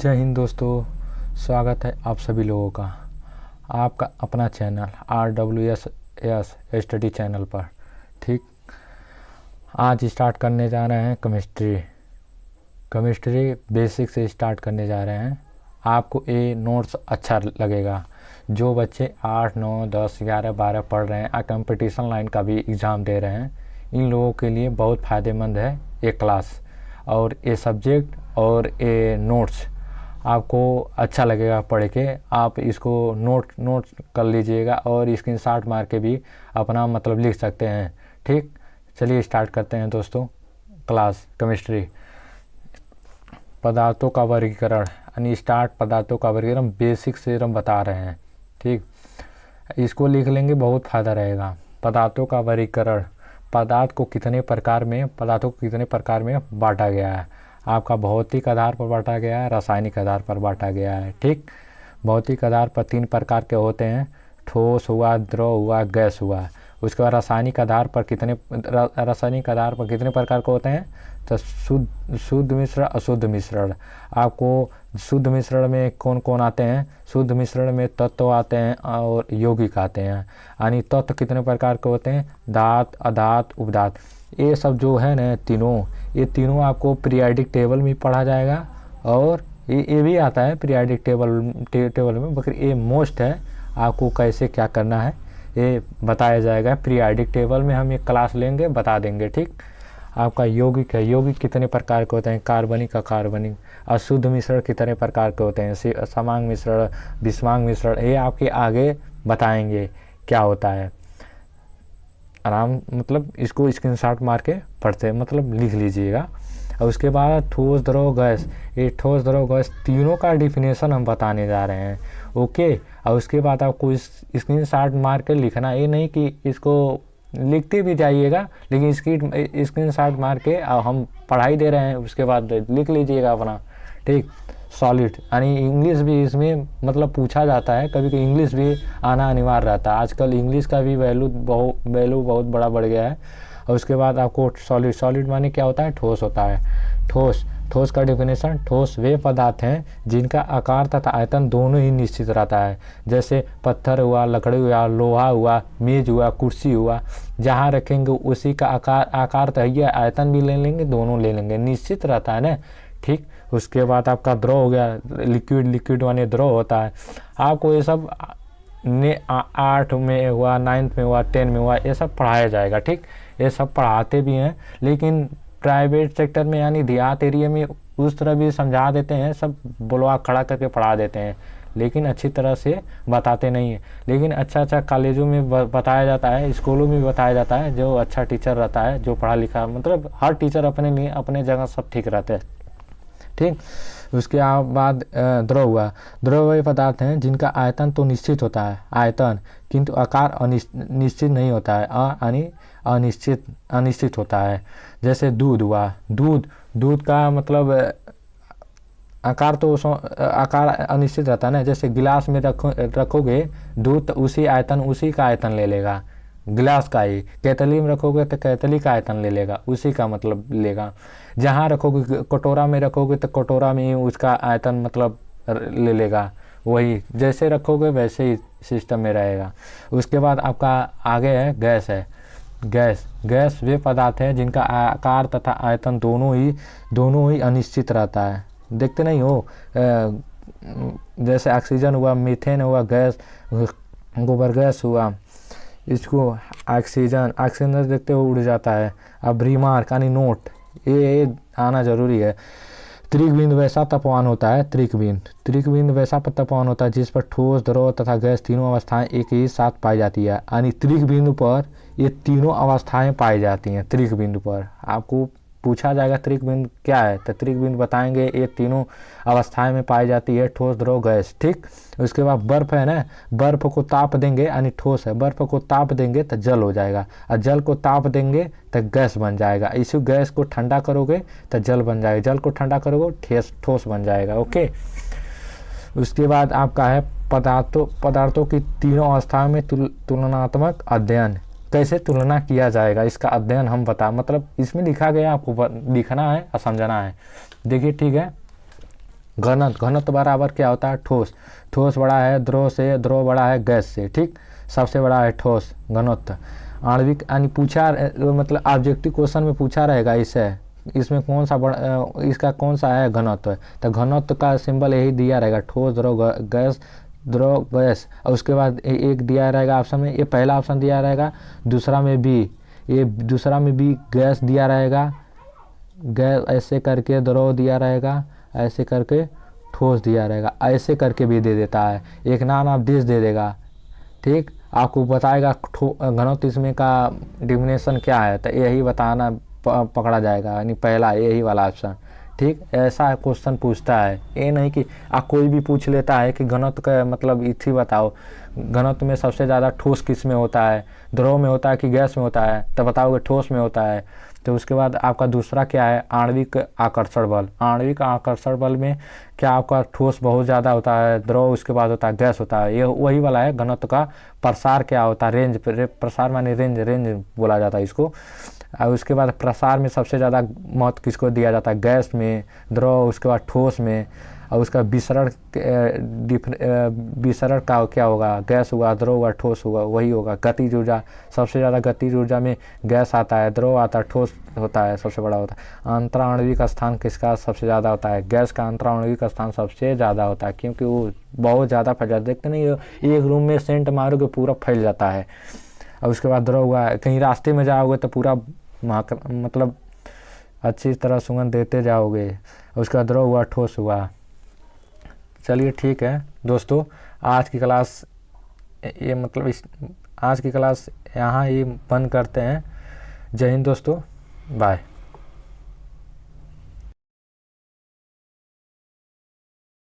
जय हिंद दोस्तों, स्वागत है आप सभी लोगों का आपका अपना चैनल RWS स्टडी चैनल पर। ठीक, आज स्टार्ट करने जा रहे हैं केमिस्ट्री बेसिक से स्टार्ट करने जा रहे हैं। आपको ये नोट्स अच्छा लगेगा। जो बच्चे 8, 9, 10, 11, 12 पढ़ रहे हैं, कंपटीशन लाइन का भी एग्ज़ाम दे रहे हैं, इन लोगों के लिए बहुत फ़ायदेमंद है ये क्लास और ये सब्जेक्ट और ये नोट्स। आपको अच्छा लगेगा पढ़ के। आप इसको नोट कर लीजिएगा और स्क्रीनशॉट मार के भी अपना मतलब लिख सकते हैं। ठीक, चलिए स्टार्ट करते हैं दोस्तों क्लास केमिस्ट्री। पदार्थों का वर्गीकरण यानी पदार्थों का वर्गीकरण बेसिक से हम बता रहे हैं। ठीक, इसको लिख लेंगे, बहुत फ़ायदा रहेगा। पदार्थों का वर्गीकरण, पदार्थों को कितने प्रकार में बांटा गया है। आपका भौतिक आधार पर बांटा गया है, रासायनिक आधार पर बांटा गया है। ठीक, भौतिक आधार पर 3 प्रकार के होते हैं, ठोस हुआ, द्रव हुआ, गैस हुआ। उसके बाद रासायनिक आधार पर कितने प्रकार के होते हैं, तो शुद्ध मिश्रण, अशुद्ध मिश्रण। आपको शुद्ध मिश्रण में कौन कौन आते हैं? शुद्ध मिश्रण में तत्व आते हैं और यौगिक आते हैं। यानी तत्व कितने प्रकार के होते हैं? दात, अदात, उपदात। ये सब जो है ना ये तीनों आपको पीरियाडिक टेबल में पढ़ा जाएगा और ये भी आता है पीरियाडिक टेबल में, मगर ये मोस्ट है। आपको कैसे क्या करना है ये बताया जाएगा पीरियाडिक टेबल में। हम ये क्लास लेंगे, बता देंगे। ठीक, आपका यौगिक है, यौगिक कितने प्रकार के होते हैं? कार्बनिक, अकार्बनिक। अशुद्ध मिश्रण कितने प्रकार के होते हैं? समांग मिश्रण, विषमांग मिश्रण। ये आपके आगे बताएंगे क्या होता है। मतलब इसको स्क्रीनशॉट मार के पढ़ते मतलब लिख लीजिएगा। और उसके बाद ठोस, द्रव, गैस। ये ठोस, द्रव, गैस तीनों का डिफिनेशन हम बताने जा रहे हैं। ओके, और उसके बाद आपको इस स्क्रीनशॉट मार के लिखना। ये नहीं कि इसको लिखते भी जाइएगा, लेकिन स्क्रीनशॉट मार के हम पढ़ाई दे रहे हैं, उसके बाद लिख लीजिएगा अपना। ठीक, सॉलिड यानी इंग्लिश भी इसमें मतलब पूछा जाता है, कभी कभी इंग्लिश भी आना अनिवार्य रहता है। आजकल इंग्लिश का भी वैल्यू बहुत बड़ा बढ़ गया है। और उसके बाद आपको सॉलिड माने क्या होता है? ठोस होता है। ठोस का डिफिनेशन, ठोस वे पदार्थ हैं जिनका आकार तथा आयतन दोनों ही निश्चित रहता है। जैसे पत्थर हुआ, लकड़ी हुआ, लोहा हुआ, मेज हुआ, कुर्सी हुआ। जहाँ रखेंगे उसी का आकार तो है, आयतन भी ले लेंगे, दोनों ले लेंगे, निश्चित रहता है ना। ठीक, उसके बाद आपका द्रव हो गया, लिक्विड माने द्रव होता है। आपको ये सब 8 में हुआ, 9th में हुआ, 10 में हुआ, ये सब पढ़ाया जाएगा। ठीक, ये सब पढ़ाते भी हैं, लेकिन प्राइवेट सेक्टर में यानी देहात एरिया में उस तरह भी समझा देते हैं, सब बुलवा खड़ा करके पढ़ा देते हैं, लेकिन अच्छी तरह से बताते नहीं है। लेकिन अच्छा कॉलेजों में बताया जाता है, स्कूलों में भी बताया जाता है। जो अच्छा टीचर रहता है, जो पढ़ा लिखा, मतलब हर टीचर अपने लिए अपने जगह सब ठीक रहते हैं। ठीक, उसके बाद द्रव हुआ। द्रव वे पदार्थ हैं जिनका आयतन तो निश्चित होता है, किंतु आकार निश्चित नहीं होता है, यानी अनिश्चित होता है। जैसे दूध हुआ, दूध का मतलब आकार अनिश्चित रहता है ना। जैसे गिलास में रखोगे दूध तो उसी का आयतन ले लेगा, गिलास का ही। केतली में रखोगे तो केतली का आयतन ले लेगा, उसी का मतलब लेगा। जहाँ रखोगे, कटोरा में रखोगे तो कटोरा में ही उसका आयतन मतलब ले लेगा, वही जैसे रखोगे वैसे ही सिस्टम में रहेगा। उसके बाद आपका आगे है गैस वे पदार्थ हैं जिनका आकार तथा आयतन दोनों ही अनिश्चित रहता है। देखते नहीं हो, जैसे ऑक्सीजन हुआ, मीथेन हुआ, गैस, गोबर गैस हुआ, इसको ऑक्सीजन देखते हो उड़ जाता है। अब रिमार्क यानी नोट, ये आना जरूरी है। त्रिकबिंदु वैसा तापमान होता है, त्रिकबिंदु वैसा तापमान होता है जिस पर ठोस, द्रव तथा गैस तीनों अवस्थाएं एक ही साथ पाई जाती है। यानी त्रिकबिंदु पर ये तीनों अवस्थाएं पाई जाती हैं। त्रिकबिंदु पर आपको पूछा जाएगा त्रिकबिंदु क्या है, तो त्रिकबिंदु बताएंगे ये तीनों अवस्थाएं में पाई जाती है, ठोस, द्रव, गैस। ठीक, उसके बाद बर्फ है ना, बर्फ को ताप देंगे यानी ठोस है, बर्फ को ताप देंगे तो जल हो जाएगा, और जल को ताप देंगे तो गैस बन जाएगा। इसी गैस को ठंडा करोगे तो जल बन जाएगा, जल को ठंडा करोगे ठोस बन जाएगा। ओके, उसके बाद आपका है पदार्थों की तीनों अवस्थाओं में तुलनात्मक अध्ययन। कैसे तुलना किया जाएगा इसका अध्ययन हम मतलब इसमें लिखा गया, आपको लिखना है और समझना है। देखिए, ठीक है, घनत्व बराबर क्या होता है, ठोस। ठोस बड़ा है द्रव से, द्रव बड़ा है गैस से, ठीक। सबसे बड़ा है ठोस घनत्व। आणविक यानी पूछा मतलब ऑब्जेक्टिव क्वेश्चन में पूछा रहेगा इसमें कौन सा बड़ा, इसका कौन सा है घनत्व, तो घनत्व का सिंबल यही दिया रहेगा, ठोस द्रव गैस, द्रव गैस। और उसके बाद एक दिया रहेगा ऑप्शन में, ये पहला ऑप्शन दिया रहेगा, दूसरा में भी, ये दूसरा में भी गैस दिया रहेगा, गैस ऐसे करके द्रव दिया रहेगा, ऐसे करके ठोस दिया रहेगा, ऐसे करके भी दे देता है, एक नाम आप देश दे देगा, ठीक। आपको बताएगा घनत्व इसमें का डिफिनेशन क्या है, तो यही बताना पकड़ा जाएगा, यानी पहला यही वाला ऑप्शन, ठीक। ऐसा क्वेश्चन पूछता है, ये नहीं कि आप कोई भी पूछ लेता है कि घनत्व का मतलब इसी बताओ, घनत्व में सबसे ज़्यादा ठोस किस में होता है, द्रव में होता है कि गैस में होता है, तो बताओगे ठोस में होता है। तो उसके बाद आपका दूसरा क्या है, आणविक आकर्षण बल। आणविक आकर्षण बल में क्या आपका ठोस बहुत ज़्यादा होता है, द्रव उसके बाद होता है गैस होता है, ये वही वाला है। घनत्व का प्रसार क्या होता है, रेंज, प्रसार माने रेंज बोला जाता है इसको। और उसके बाद प्रसार में सबसे ज़्यादा महत्व किसको दिया जाता है, गैस में, द्रव, उसके बाद ठोस में। और उसका विसरण का क्या होगा, गैस हुआ, द्रव हुआ, ठोस हुआ, वही होगा। गतिज ऊर्जा, सबसे ज़्यादा गतिज ऊर्जा में गैस आता है, द्रव आता है, ठोस होता है, सबसे बड़ा होता है। अंतराणविक स्थान किसका सबसे ज़्यादा होता है, गैस का अंतराणविक स्थान सबसे ज़्यादा होता है, क्योंकि वो बहुत ज़्यादा फैल जाता है। देखते नहीं, एक रूम में सेंट मारोगे पूरा फैल जाता है। और उसके बाद द्रव हुआ, कहीं रास्ते में जाओगे तो पूरा मतलब अच्छी तरह सुगंध देते जाओगे। उसका द्रव हुआ, ठोस हुआ। चलिए ठीक है दोस्तों, आज की क्लास ये मतलब आज की क्लास यहाँ ही बंद करते हैं। जय हिंद दोस्तों, बाय।